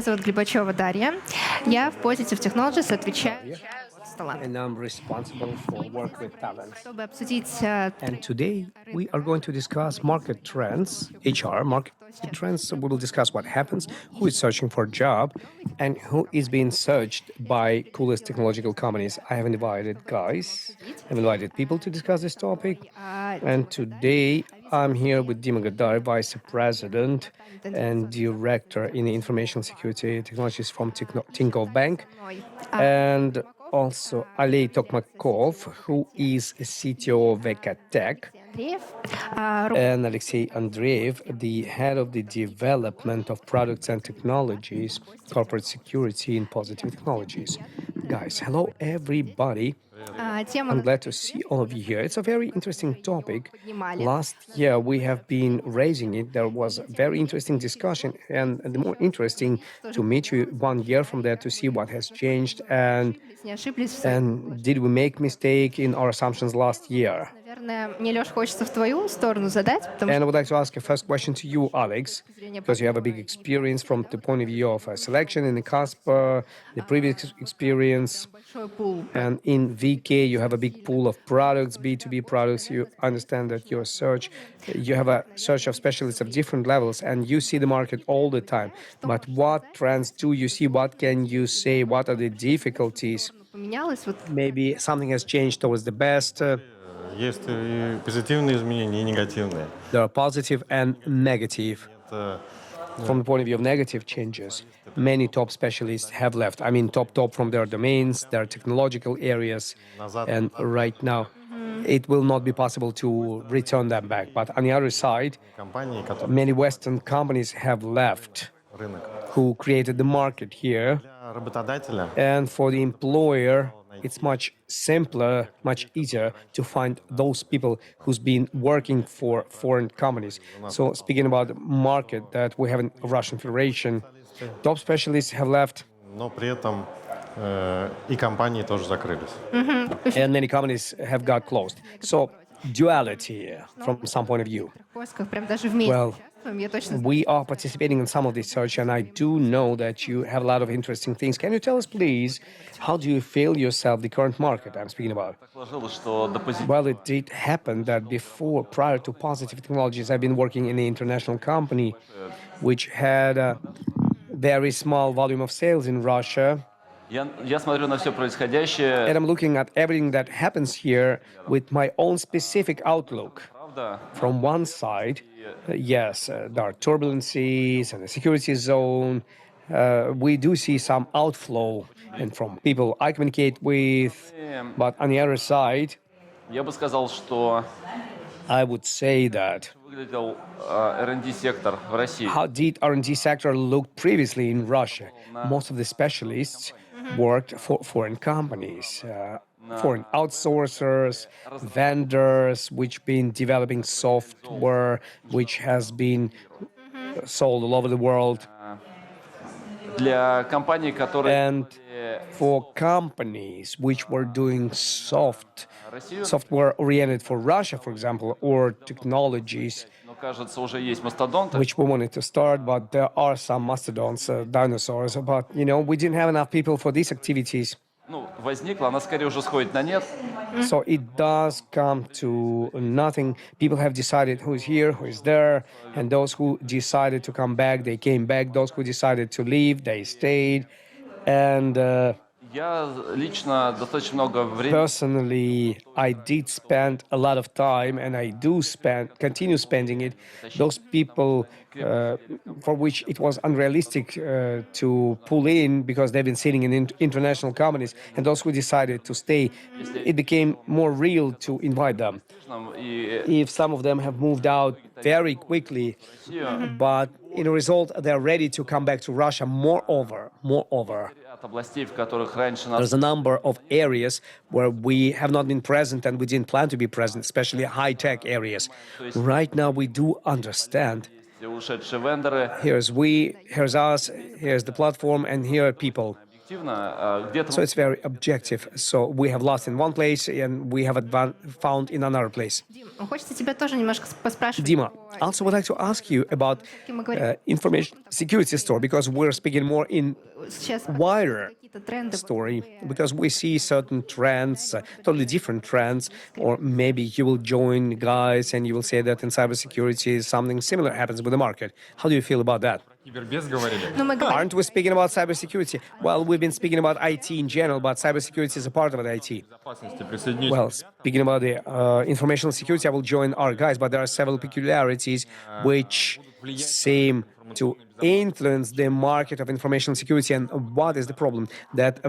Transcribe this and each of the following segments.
Меня зовут Глебачева Дарья. Я в Positive Technologies отвечаю Area, за талант. and I'm responsible for work with talents. Чтобы обсудить And today we are going to discuss market trends, HR market trends. We will discuss what happens, who is searching for a job, and who is being searched by coolest technological companies. I have invited guys, I've invited people to discuss this topic. And today I'm here with Dima Gadar, Vice President and Director in Information Security Technologies from Tinkoff Bank, and also Alei Tokmakov, who is CTO of Vekatech, and Alexei Andreev, the head of the development of products and technologies, corporate security in Positive Technologies. Guys, hello everybody. I'm glad to see all of you here. It's a very interesting topic. Last year we have been raising it. There was a very interesting discussion, and the more interesting to meet you 1 year from there to see what has changed and did we make mistake in our assumptions last year. Мне, Лёш, хочется в твою сторону задать, потому And I would like to ask a first question to you, Alex, because you have a big experience from the point of view of selection in the Casper, the previous experience, большой пул. and in VK you have a big pool of products, B2B products. You understand that you have a search of specialists of different levels, and you see the market all the time. But what trends do you see? What can you say? What are the difficulties? Поменялось вот Maybe something has changed towards the best. Есть и позитивные изменения, и негативные. There are positive and negative. Это From the point of view of negative changes, many top specialists have left. I mean, top from their domains, their technological areas, and right now it will not be possible to return them back. But on the other side, компании, которые many Western companies have left рынок. who created the market here. Для работодателя And for the employer, it's much simpler, much easier to find those people who's been working for foreign companies. So speaking about the market that we have in Russian Federation, top specialists have left, но при этом и компании тоже закрылись. and many companies have got closed. So duality from some point of view. в поисках прям даже вместе Well, участвуем. Я точно знаю. We are participating in some of this search, and I do know that you have a lot of interesting things. Can you tell us, please, how do you feel yourself, the current market I'm speaking about? Сложилось, что до Well, it did happen that prior to Positive Technologies, I've been working in an international company which had a very small volume of sales in Russia. я смотрю на все происходящее. And I'm looking at everything that happens here with my own specific outlook. Правда, From one side, yes, there are turbulences and a security zone. We do see some outflow and from people I communicate with. But on the other side, я бы сказал, что I would say that выглядел R&D сектор в России. how did R&D sector looked previously in Russia? Most of the specialists worked for foreign companies, foreign outsourcers, vendors, which been developing software, which has been sold all over the world. Для компаний, которые And for companies which were doing Россию, software oriented for Russia, for example, or technologies ну, кажется, уже есть мастодонты. which we wanted to start, but there are some mastodons, dinosaurs. But, we didn't have enough people for these activities. Ну, возникла, она скорее уже сходит на нет. So it does come to nothing. People have decided who is here, who is there, and those who decided to come back, they came back. Those who decided to leave, they stayed. And Я лично достаточно много времени personally, I did spend a lot of time, and I do continue spending it. Those people for which it was unrealistic to pull in because they've been sitting in international companies, and those who decided to stay, it became more real to invite them. и If some of them have moved out very quickly, but in a result, they're ready to come back to Russia. Moreover, ряд областей, в которых раньше нас there's a number of areas where we have not been present and we didn't plan to be present, especially high-tech areas. Right now, we do understand. ушедшие вендоры, Here's us, here's the platform, and here are people. So it's very objective. So we have lost in one place and we have found in another place. Дим, хочется тебя тоже немножко поспрашивать. Dima, also would like to ask you about information security store because we're speaking more in Сейчас wider какие-то тренды. story because we see certain trends, totally different trends, or maybe you will join guys and you will say that in cybersecurity something similar happens with the market. How do you feel about that? Кибербез говорили. Ну, мы говорим, Aren't we speaking about cybersecurity? Well, we've been speaking about IT in general, but cybersecurity is a part of it, IT. Безопасности присоединюсь. Well, speaking about the information security, I will join our guys, but there are several peculiarities which seem to influence the market of information security. And what is the problem? That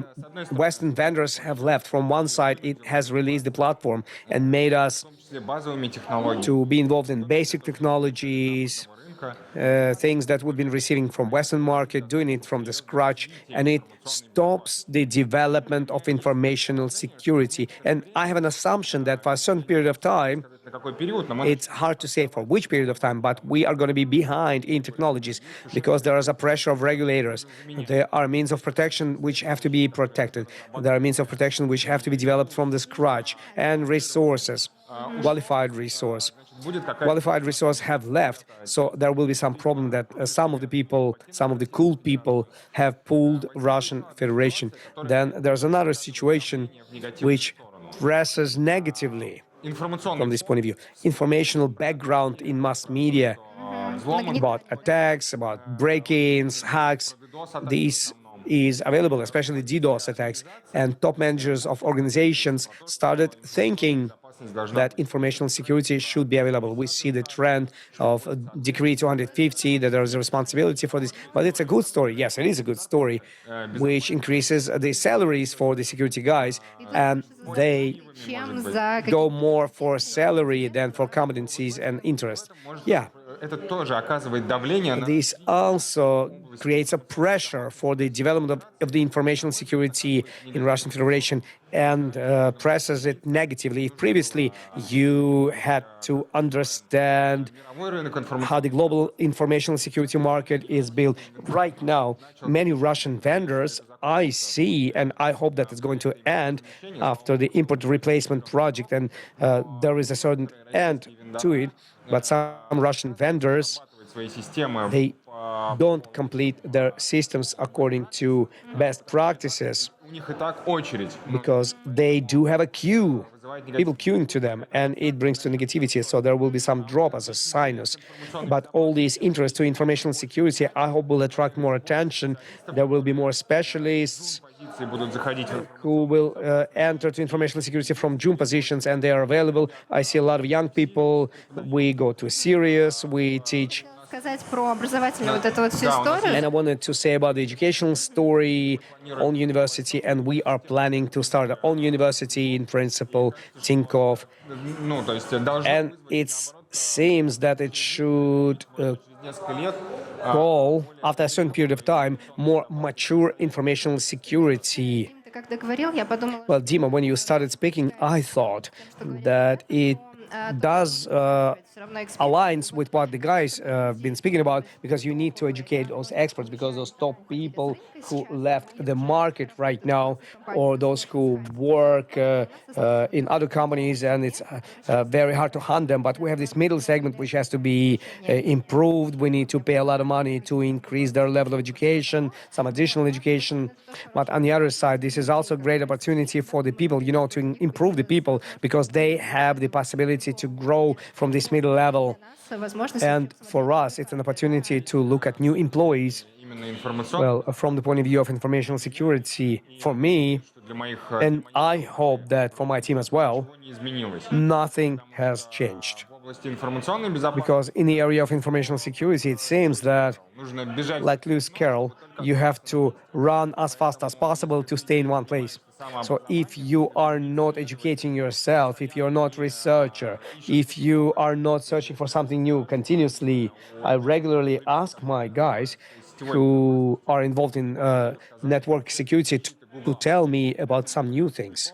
Western vendors have left. From one side, it has released the platform and made us В том числе базовыми технологиями to be involved in basic technologies, рынка. things that we've been receiving from Western market, doing it from the scratch, and it stops the development of informational security. And I have an assumption that for a certain period of time, На какой период, но мы it's hard to say for which period of time, but we are going to be behind in technologies because there is a pressure of regulators. There are means of protection which have to be protected. There are means of protection which have to be developed from the scratch, and resources, qualified resource. будет какая-то Qualified resource have left, so there will be some problem that some of the people, some of the cool people have pulled Russian Federation. Then there's another situation which presses negatively from информационный this point of view. Informational background in mass media взлом. about attacks, about break-ins, hacks. This is available, especially DDoS attacks. And top managers of organizations started thinking that informational security should be available. We see the trend of Decree 250, that there is a responsibility for this. But it's a good story. Yes, it is a good story, which increases the salaries for the security guys, and they чем за go more for salary than for competencies and interest. Yeah, Это тоже оказывает давление на this also creates a pressure for the development of the information security in Russian Federation and presses it negatively. If previously you had to understand мировой рынок информационных how the global information security market is built. Right now, many Russian vendors I see, and I hope that it's going to end after the import replacement project, and there is a certain end to it. But some Russian vendors, свои системы. they don't complete their systems according to best practices У них и так очередь. because they do have a queue, people queuing to them, and it brings to negativity. So there will be some drop as a sinus. But all these interest to information security, I hope, will attract more attention. There will be more specialists Позиции будут заходить в who will enter to information security from June positions, and they are available. I see a lot of young people. We go to Sirius, we teach. сказать про образовательную вот эту вот всю историю. And I wanted to say about the educational story on university, and we are planning to start our own university in principle, Tinkoff. ну, то есть должно And it seems that it should несколько лет call, after a certain period of time, more mature informational security. Ты когда говорил, я подумала, Well, Dima, when you started speaking, I thought that it does всё равно эксперт. aligns with what the guys been speaking about, because you need to educate those experts, because those top people who left the market right now, or those who work in other companies, and it's very hard to hunt them. But we have this middle segment which has to be improved. We need to pay a lot of money to increase their level of education, some additional education. But on the other side, this is also a great opportunity for the people, to improve the people, because they have the possibility to grow from this middle level. Возможность. And for us, it's an opportunity to look at new employees. именно информационно Well, from the point of view of informational security, for me, для моих and I hope that for my team as well, не изменилось. nothing has changed. В области информационной безопасности Because in the area of informational security, it seems that, нужно бежать like Lewis Carroll, you have to run as fast as possible to stay in one place. So if you are not educating yourself, if you're not researcher, if you are not searching for something new continuously, I regularly ask my guys who are involved in network security to tell me about some new things.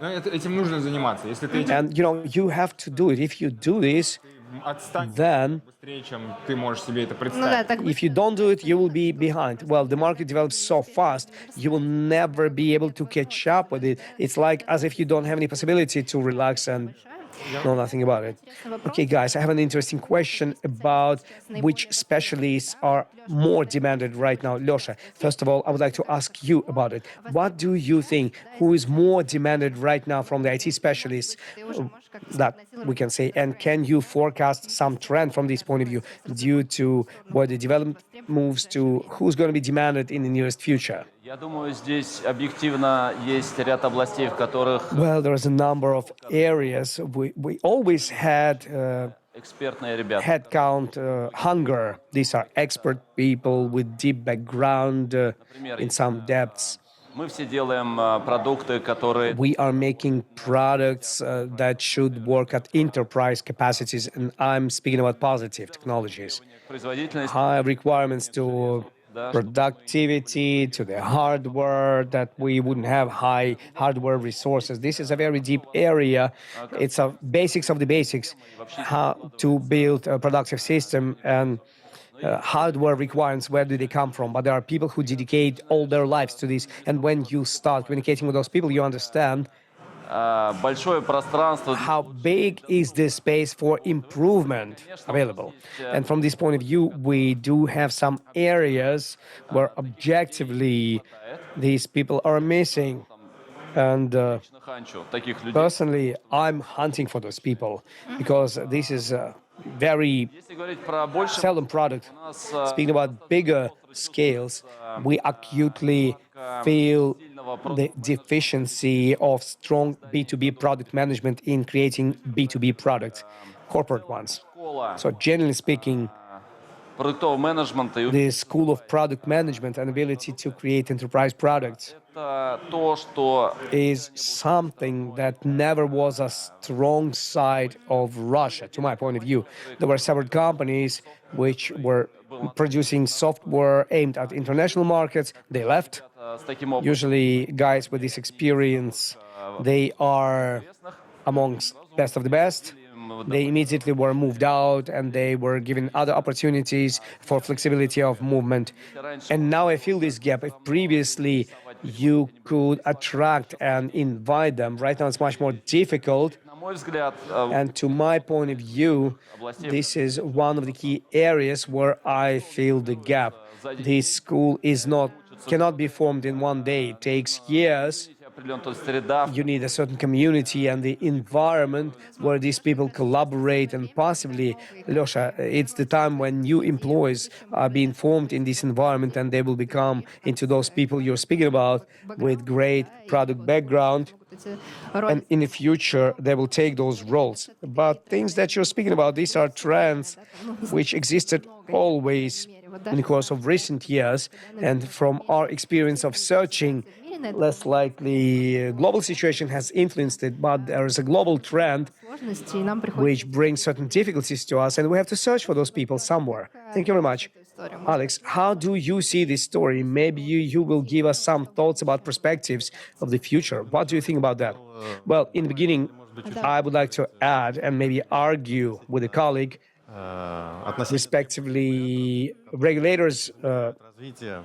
Но этим нужно заниматься. Если ты этим And you have to do it. If you do this, Отстань then быстрее, чем ты можешь себе это Ну да, представить. так if you don't do it, you will be behind. Well, the market develops so fast, you will never be able to catch up with it. It's like as if you don't have any possibility to relax and know nothing about it. Okay, guys, I have an interesting question about which specialists are more demanded right now. Losha, first of all, I would like to ask you about it. What do you think? Who is more demanded right now from the IT specialists that we can say? And can you forecast some trend from this point of view due to where the development moves to who's going to be demanded in the nearest future? Я думаю, здесь объективно есть ряд областей, в которых Well, there's a number of areas. We always had экспертные ребята. headcount hunger. These are expert people with deep background in some depths. Мы все делаем продукты, которые We are making products that should work at enterprise capacities, and I'm speaking about positive technologies. производительность. High requirements to productivity, to the hardware, that we wouldn't have high hardware resources. This is a very deep area. It's a basics of the basics, how to build a productive system and hardware requirements, where do they come from? But there are people who dedicate all their lives to this. And when you start communicating with those people, you understand Большое пространство. how big is the space for improvement available. And from this point of view, we do have some areas where objectively these people are missing. And Ханчо, таких людей. personally, I'm hunting for those people because this is a very Если говорить про больше, seldom product. у нас Speaking about bigger scales, we acutely feel the deficiency of strong B2B product management in creating B2B products, corporate ones. школа So, generally speaking, продуктового менеджмента и the school of product management and ability to create enterprise products это то, что is something that never was a strong side of Russia, to my point of view. There were several companies which were producing software aimed at international markets. They left. с таким опытом Usually, guys with this experience, they are amongst best of the best. They immediately were moved out and they were given other opportunities for flexibility of movement. And now I feel this gap. If previously you could attract and invite them, right now it's much more difficult. на мой взгляд, And to my point of view, this is one of the key areas where I feel the gap. This school cannot be formed in one day. It takes years. определенно, то есть среда, You need a certain community and the environment where these people collaborate, and possibly, Losha, it's the time when new employees are being formed in this environment and they will become into those people you're speaking about with great product background. And in the future, they will take those roles. But things that you're speaking about, these are trends which existed always in the course of recent years. And from our experience of searching, less likely global situation has influenced it, but there is a global trend сложности, и нам приходится which brings certain difficulties to us, and we have to search for those people somewhere. Thank you very much. Alex, how do you see this story? Maybe you will give us some thoughts about perspectives of the future. What do you think about that? Well, in the beginning, I would like to add and maybe argue with a colleague, Относительно respectively, regulators' развития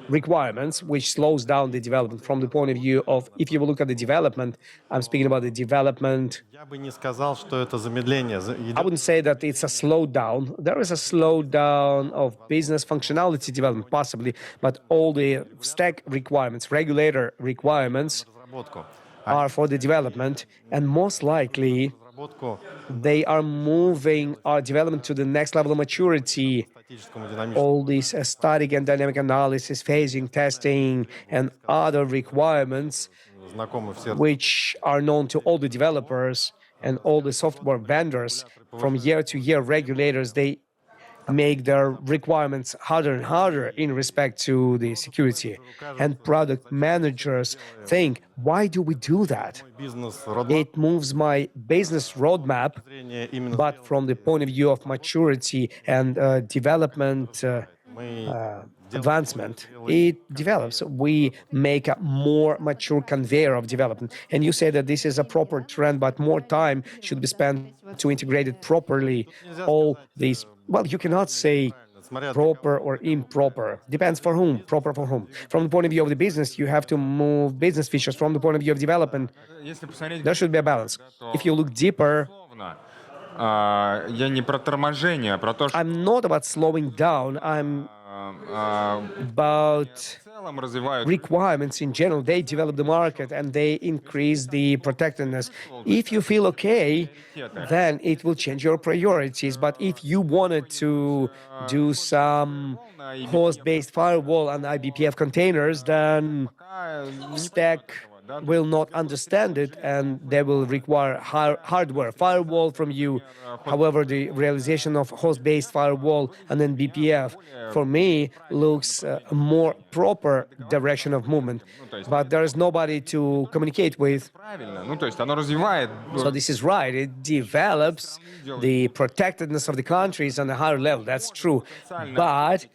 requirements, which slows down the development from the point of view of, if you look at the development, I'm speaking about the development. я бы не сказал, что это замедление. I wouldn't say that it's a slowdown. There is a slowdown of business functionality development, possibly, but all the stack requirements, regulator requirements, Разработку. are for the development, and most likely Разработку they are moving our development to the next level of maturity. статическому динамическому. All this static and dynamic analysis, phasing, testing, and other requirements Знакомы все. which are known to all the developers and all the software vendors. From year to year, regulators, they make their requirements harder and harder in respect to the security. And product managers think, why do we do that? Бизнес родной It moves my business roadmap, зрения именно but from the point of view of maturity and development, мы advancement. It develops. We make a more mature conveyor of development. And you say that this is a proper trend, but more time should be spent to integrate it properly. All these, well, you cannot say proper or improper. Depends for whom, proper for whom. From the point of view of the business, you have to move business features. From the point of view of development, Если посмотреть, there should be a balance. If you look deeper, условно, я не про торможение, а про то, что I'm not about slowing down. I'm about в целом развивают requirements in general. They develop the market and they increase the protectiveness. If you feel okay, then it will change your priorities. But if you wanted to do some host-based firewall and IBPF containers, then Stack will not understand it and they will require hardware firewall from you. However, the realization of host-based firewall and then BPF for me looks a more proper direction of movement. But there is nobody to communicate with. правильно. Ну, то есть оно развивает. So this is right. It develops the protectedness of the countries on a higher level. That's true. But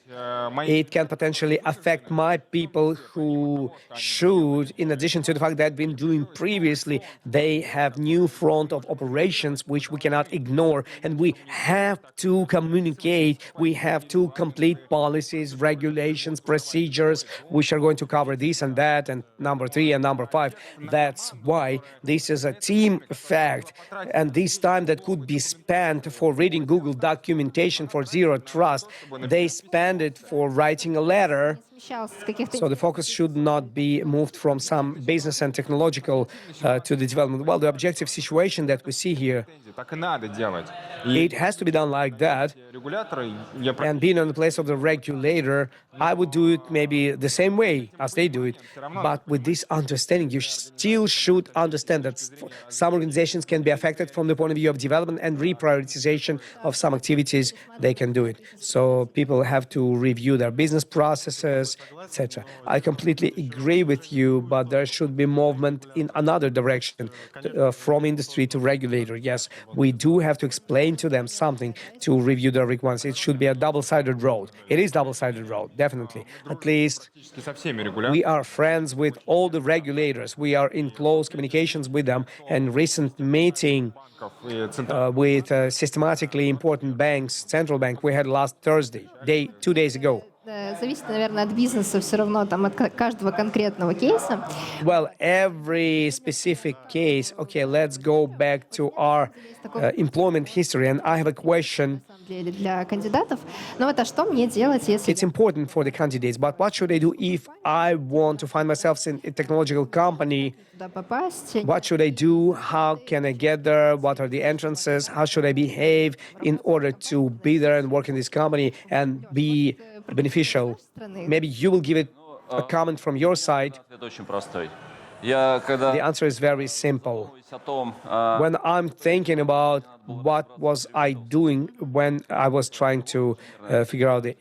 it can potentially affect my people who should, in addition to the fact that they've been doing previously, they have new front of operations which we cannot ignore. And we have to communicate. We have to complete policies, regulations, procedures, which are going to cover this and that, and number 3 and number 5. That's why this is a team effect. And this time that could be spent for reading Google documentation for Zero Trust, they spend it for writing a letter. So the focus should not be moved from some business and technological to the development. Well, the objective situation that we see here, Так и надо делать. И it has to be done like that. регуляторы, я And being on the place of the regulator, I would do it maybe the same way as they do it. But with this understanding, you still should understand that some organizations can be affected from the point of view of development and reprioritization of some activities, they can do it. So people have to review their business processes, etc. I completely agree with you, but there should be movement in another direction from industry to regulator. Yes, we do have to explain to them something to review their requirements. It should be a double-sided road. It is double-sided road, definitely. At least практически со всеми регуляторами. we are friends with all the regulators. We are in close communications with them. And recent meeting И центральные with systematically important banks, central bank, we had last Thursday, 2 days ago. Зависит, наверное, от бизнеса все равно, там, от каждого конкретного кейса. Well, every specific case. Okay, let's go back to our employment history. And I have a question. На самом деле, для кандидатов. Но вот, а что мне делать, если It's important for the candidates, but what should I do if I want to find myself in a technological company? туда попасть? What should I do? How can I get there? What are the entrances? How should I behave in order to be there and work in this company and be beneficial? Maybe you will give it a comment from your side. Ответ очень простой. Я когда The answer is very simple. думаю о том, When I'm thinking about what was I doing when I was trying to figure out the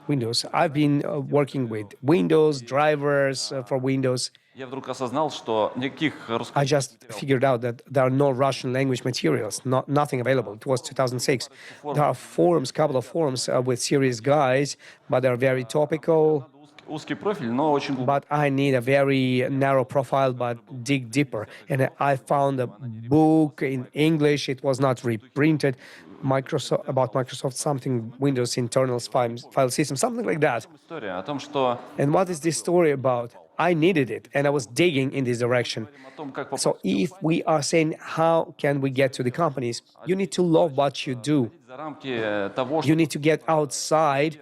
Windows, I've been working with Windows, drivers for Windows. я вдруг осознал, что никаких I русских just figured out that there are no Russian language materials, nothing available. It was 2006. There are forums, couple of forums with serious guys, but they're very topical. узкий профиль, но очень глубокий. But I need a very narrow profile, but dig deeper. And I found a book in English. It was not reprinted. About Microsoft, something Windows internals file system, something like that. История о том, что And what is this story about? I needed it, and I was digging in this direction. о том, как So if we are saying how can we get to the companies, you need to love what you do. за рамки того, что You need to get outside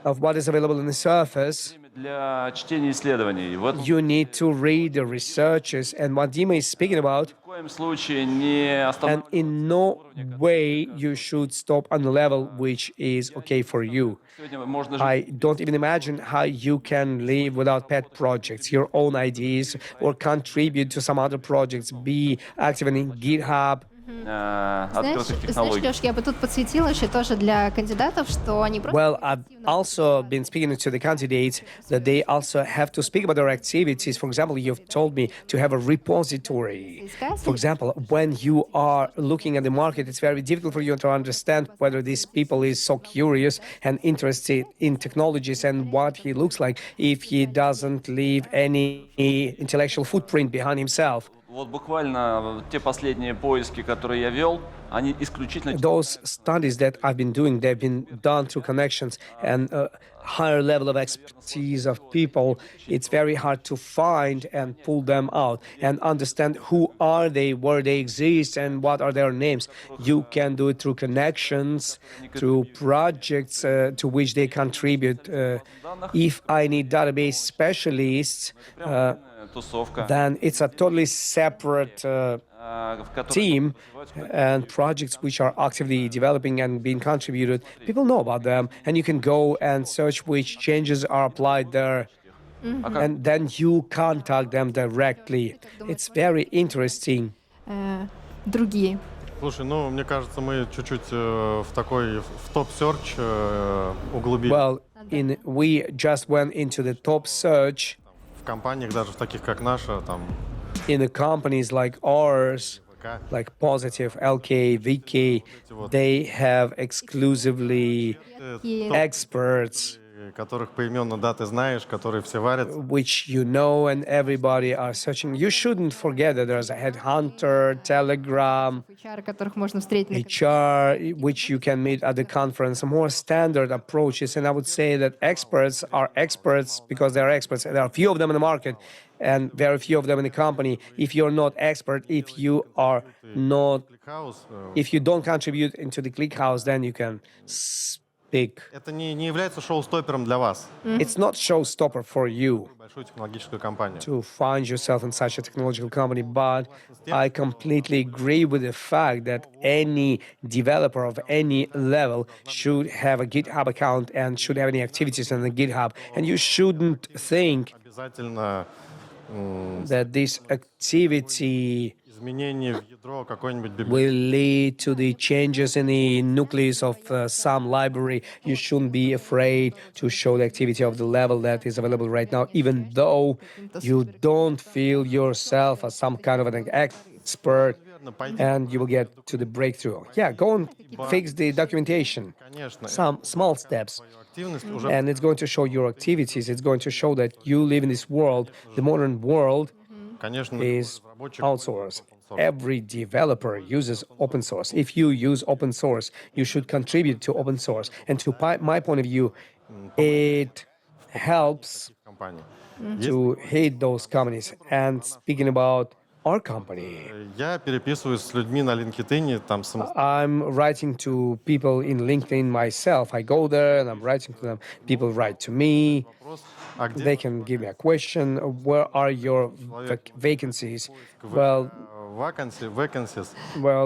of what is available on the surface. для чтения исследований. Вот You need to read the researches and what Dima is speaking about. в коем случае не And останавливаться. in no way you should stop on the level which is okay for you. Сегодня можно жить I don't even imagine how you can live without pet projects, your own ideas, or contribute to some other projects. Be active in GitHub, открытых Знаешь, технологий. Леш, я бы тут подсветила еще тоже для кандидатов, что они просто... Well, I've also been speaking to the candidates that they also have to speak about their activities. For example, you've told me to have a repository. For example, when you are looking at the market, it's very difficult for you to understand whether this people is so curious and interested in technologies and what he looks like if he doesn't leave any intellectual footprint behind himself. Вот буквально те последние поиски, которые я вел, они исключительно... Those studies that I've been doing, they've been done through connections and a higher level of expertise of people. It's very hard to find and pull them out and understand who are they, where they exist, and what are their names. You can do it through connections, through projects to which they contribute. If I need database specialists, Тусовка, then it's a totally separate в которой team and projects which are actively developing and being contributed. People know about them, and you can go and search which changes are applied there. And then you contact them directly. It's very interesting. Другие. Слушай, ну, мне кажется, мы чуть-чуть в такой, в топ-серч углубились. Well, we just went into the top search В компаниях, даже в таких, как наша, там, in the companies like ours, ВК, like Positive, LK, VK. They have exclusively experts которых поименно, да, ты знаешь, которые все варят. which you know and everybody are searching. You shouldn't forget that there's a headhunter, Telegram, HR, которых можно встретить на HR, which you can meet at the conference, more standard approaches. And I would say that experts are experts because they are experts. There are few of them in the market and very few of them in the company. If you're not expert, if you are not, Кликхаус, if you don't contribute into the ClickHouse, then you can speak. это не является шоу-стоппером для вас, It's not showstopper for you большую технологическую компанию. to find yourself in such a technological company, but I completely agree with the fact that any developer of any level should have a GitHub account and should have any activities on the GitHub. And you shouldn't think Обязательно that this activity изменение в ядро какой-нибудь библиотеки. will lead to the changes in the nucleus of some library. You shouldn't be afraid to show the activity of the level that is available right now, even though you don't feel yourself as some kind of an expert and you will get to the breakthrough. Yeah, go and fix the documentation. Конечно, Some small steps. активность уже And it's going to show your activities. It's going to show that you live in this world. The modern world конечно, is разработчик outsourced. Every developer uses open source. If you use open source, you should contribute to open source. And to my point of view, it helps компании. to hate those companies. And speaking about our company, Я переписываюсь с людьми на LinkedIn, там I'm writing to people in LinkedIn myself. I go there and I'm writing to them. People write to me. а где They can give me a question. Where are your vacancies? Well, vacancies.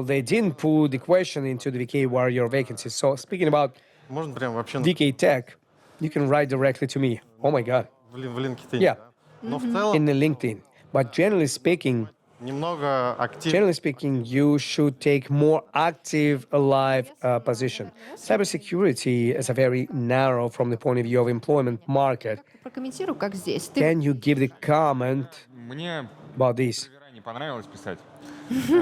they didn't put the question into the VK, where are your vacancies? So speaking about Можно прям вообще VK Tech, you can write directly to me. Oh my God. в LinkedIn. Yeah. Да? Но в целом In the LinkedIn. But generally speaking, немного активнее. Generally speaking, you should take more active, alive position. Cybersecurity is a very narrow from the point of view of employment market. Прокомментирую, как здесь. Ты Can you give the comment Мне about this? не понравилось писать.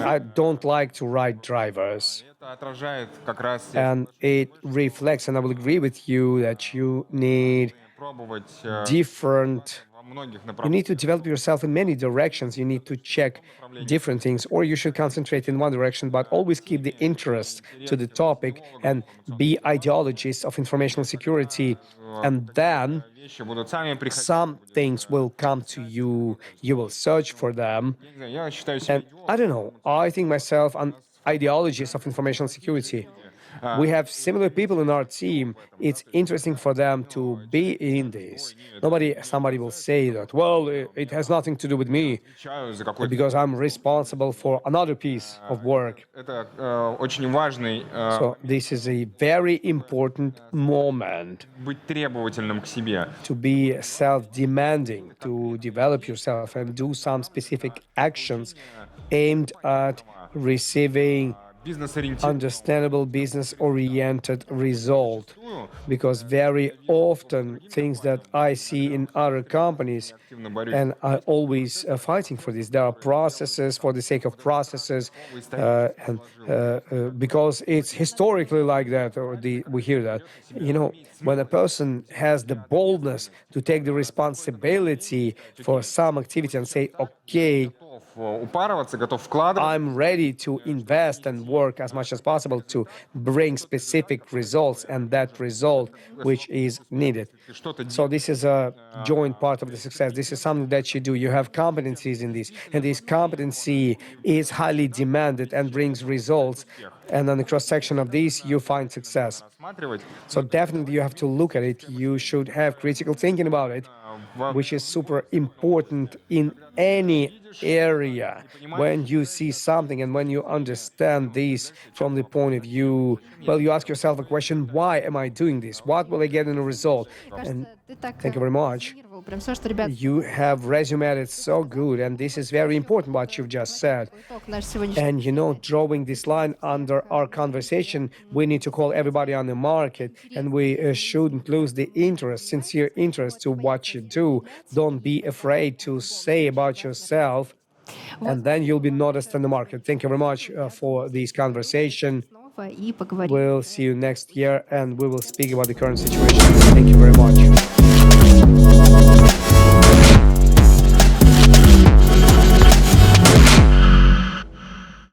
I don't like to write drivers. Это отражает как раз And it reflects, and I will agree with you that you need пробовать different. во многих You направлениях. need to develop yourself in many directions. You need to check different things, or you should concentrate in one direction, but always keep the interest to the topic and be ideologists of informational security. And then Вещи будут сами приходить. some things will come to you. You will search for them. Я не знаю, я считаю себя And I don't know. I think myself an ideologist of informational security. We have similar people in our team. It's interesting for them to be in this. Somebody will say that, well, it has nothing to do with me Отвечаю за какой-то... because I'm responsible for another piece of work. Это очень важный So this is a very important moment быть требовательным к себе. to be self-demanding, to develop yourself and do some specific actions aimed at receiving Бизнес-ориентированный. understandable business-oriented result. Because very often things that I see in other companies, and I always fighting for this, there are processes for the sake of processes, and because it's historically like that, we hear that. You know, when a person has the boldness to take the responsibility for some activity and say, okay, Упарываться, готов вкладывать. I'm ready to invest and work as much as possible to bring specific results and that result which is needed. So this is a joint part of the success. This is something that you do. You have competencies in this, and this competency is highly demanded and brings results. And on the cross-section of this, you find success. Рассматривать. So definitely you have to look at it. You should have critical thinking about it, which is super important in any area. When you see something and when you understand this from the point of view, well, you ask yourself a question, why am I doing this? What will I get in a result? And thank you very much. Прям все, что, ребят, You have resumed it so good, and this is very important what you've just said. итог наш сегодняшний. And you know, drawing this line under our conversation, we need to call everybody on the market, and we shouldn't lose the interest, sincere interest to what you do. Don't be afraid to say about yourself, and then you'll be noticed in the market. Thank you very much for this conversation. Снова и поговорим. We'll see you next year, and we will speak about the current situation. Thank you very much.